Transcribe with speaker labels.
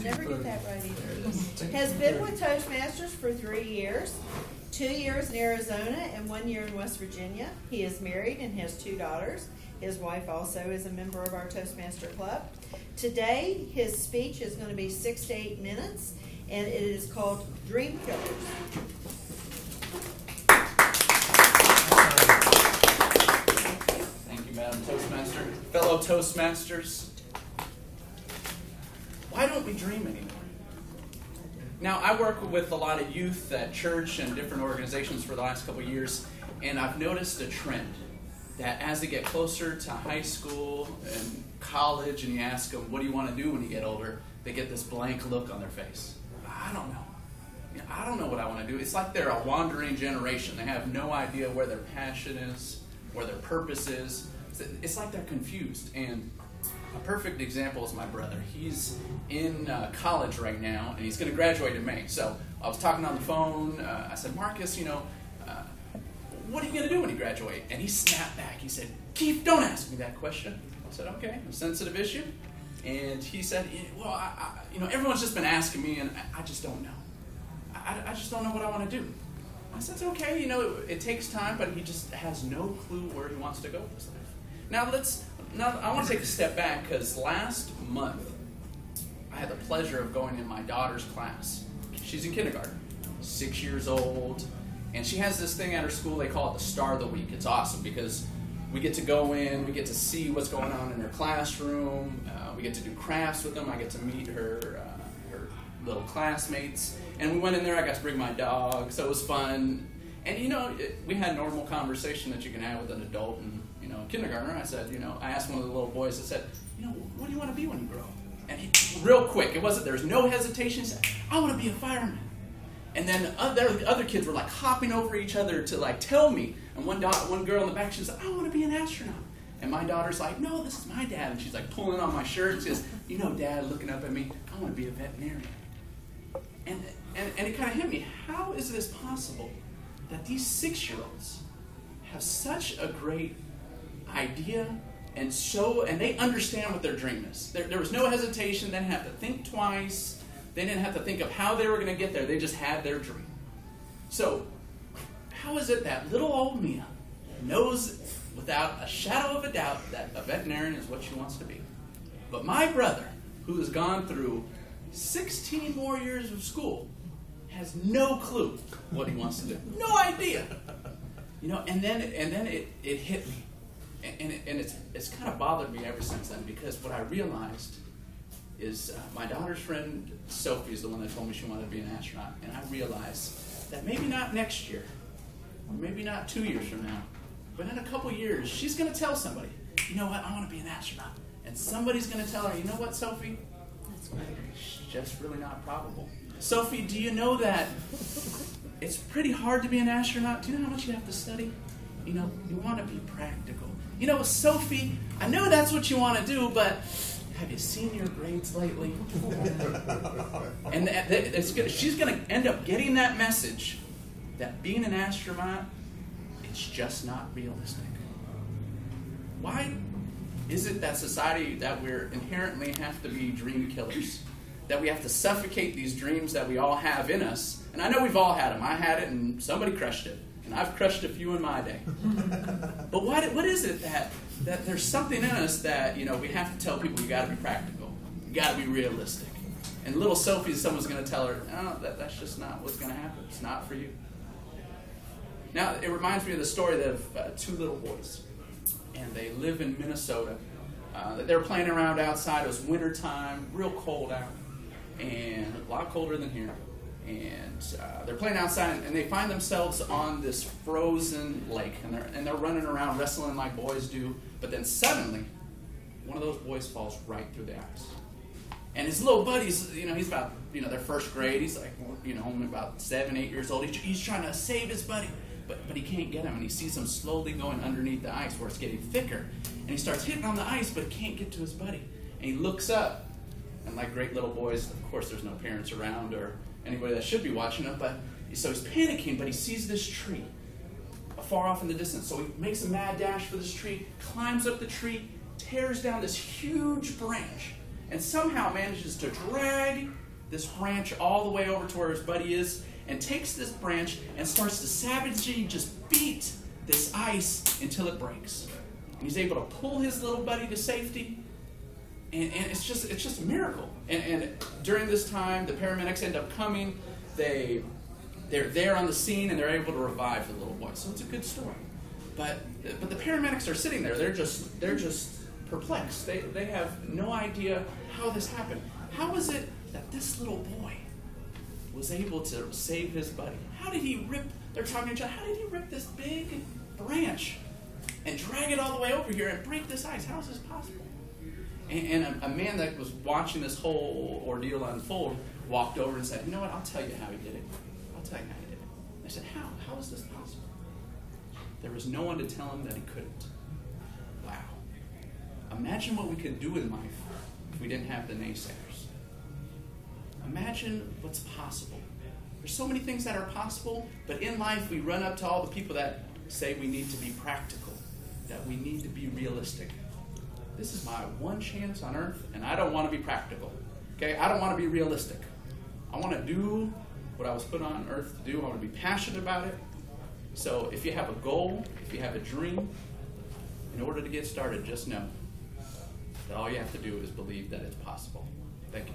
Speaker 1: Never get that right either. Has been with Toastmasters for 3 years, 2 years in Arizona and 1 year in West Virginia. He is married and has 2 daughters. His wife also is a member of our Toastmaster Club. Today, his speech is going to be 6 to 8 minutes, and it is called Dream Killers.
Speaker 2: Thank you, Madam Toastmaster. Fellow Toastmasters, why don't we dream anymore? Now, I work with a lot of youth at church and different organizations for the last couple of years, and I've noticed a trend that as they get closer to high school and college, and you ask them, what do you want to do when you get older? They get this blank look on their face. I don't know. I don't know what I want to do. It's like they're a wandering generation. They have no idea where their passion is, where their purpose is. It's like they're confused. And a perfect example is my brother. He's in college right now, and he's going to graduate in May. So I was talking on the phone. I said, Marcus, what are you going to do when you graduate? And he snapped back. He said, Keefe, don't ask me that question. I said, okay, a sensitive issue. And he said, well, everyone's just been asking me, and I just don't know. I just don't know what I want to do. I said, it's okay, it takes time, but he just has no clue where he wants to go with his life. Now I want to take a step back, because last month I had the pleasure of going in my daughter's class. She's in kindergarten, 6 years old, and she has this thing at her school, they call it the Star of the Week. It's awesome because we get to go in, we get to see what's going on in her classroom, we get to do crafts with them, I get to meet her little classmates, and we went in there, I got to bring my dog, so it was fun. And we had normal conversation that you can have with an adult and kindergartner. I said, I asked one of the little boys, I said, what do you want to be when you grow up? And he, real quick, there was no hesitation, he said, I want to be a fireman. And then other kids were like hopping over each other to tell me. And one girl in the back, she said, I want to be an astronaut. And my daughter's like, no, this is my dad. And she's like pulling on my shirt and says, Dad, looking up at me, I want to be a veterinarian. And it kind of hit me. How is this possible that these 6-year-olds have such a great idea and they understand what their dream is? There was no hesitation. They didn't have to think twice. They didn't have to think of how they were going to get there. They just had their dream. So how is it that little old Mia knows without a shadow of a doubt that a veterinarian is what she wants to be? But my brother, who has gone through 16 more years of school, has no clue what he wants to do. No idea. And then it hit me. And it's kind of bothered me ever since then, because what I realized is my daughter's friend Sophie is the one that told me she wanted to be an astronaut. And I realized that maybe not next year, or maybe not 2 years from now, but in a couple years, she's going to tell somebody, you know what, I want to be an astronaut. And somebody's going to tell her, you know what, Sophie? That's right. It's just really not probable. Sophie, do you know that it's pretty hard to be an astronaut? Do you know how much you have to study? You want to be practical. Sophie, I know that's what you want to do, but have you seen your grades lately? And she's going to end up getting that message that being an astronaut, it's just not realistic. Why is it that society, that we're inherently have to be dream killers? That we have to suffocate these dreams that we all have in us? And I know we've all had them. I had it and somebody crushed it. And I've crushed a few in my day. But what is it that there's something in us that, we have to tell people you got to be practical. You got to be realistic. And little Sophie, someone's going to tell her, no, that's just not what's going to happen. It's not for you. Now, it reminds me of the story of 2 little boys. And they live in Minnesota. They were playing around outside. It was wintertime, real cold out. And a lot colder than here. And they're playing outside, and they find themselves on this frozen lake, and they're running around wrestling like boys do. But then suddenly, one of those boys falls right through the ice. And his little buddies, he's about, their first grade. He's like, only about 7, 8 years old. He's trying to save his buddy, but he can't get him, and he sees him slowly going underneath the ice where it's getting thicker. And he starts hitting on the ice, but he can't get to his buddy. And he looks up, and like great little boys, of course, there's no parents around or anybody that should be watching him, so he's panicking, but he sees this tree far off in the distance. So he makes a mad dash for this tree, climbs up the tree, tears down this huge branch, and somehow manages to drag this branch all the way over to where his buddy is, and takes this branch and starts to savagely just beat this ice until it breaks. And he's able to pull his little buddy to safety, and it's just a miracle. And during this time, the paramedics end up coming. They're there on the scene, and they're able to revive the little boy. So it's a good story. But the paramedics are sitting there. They're just perplexed. They have no idea how this happened. How is it that this little boy was able to save his buddy? How did he rip? They're talking to each other. How did he rip this big branch and drag it all the way over here and break this ice? How is this possible? And a man that was watching this whole ordeal unfold walked over and said, "You know what? I'll tell you how he did it. I'll tell you how he did it." I said, "How? How is this possible?" There was no one to tell him that he couldn't. Wow. Imagine what we could do in life if we didn't have the naysayers. Imagine what's possible. There's so many things that are possible, but in life we run up to all the people that say we need to be practical, that we need to be realistic. This is my one chance on earth, and I don't want to be practical. Okay? I don't want to be realistic. I want to do what I was put on earth to do. I want to be passionate about it. So if you have a goal, if you have a dream, in order to get started, just know that all you have to do is believe that it's possible. Thank you.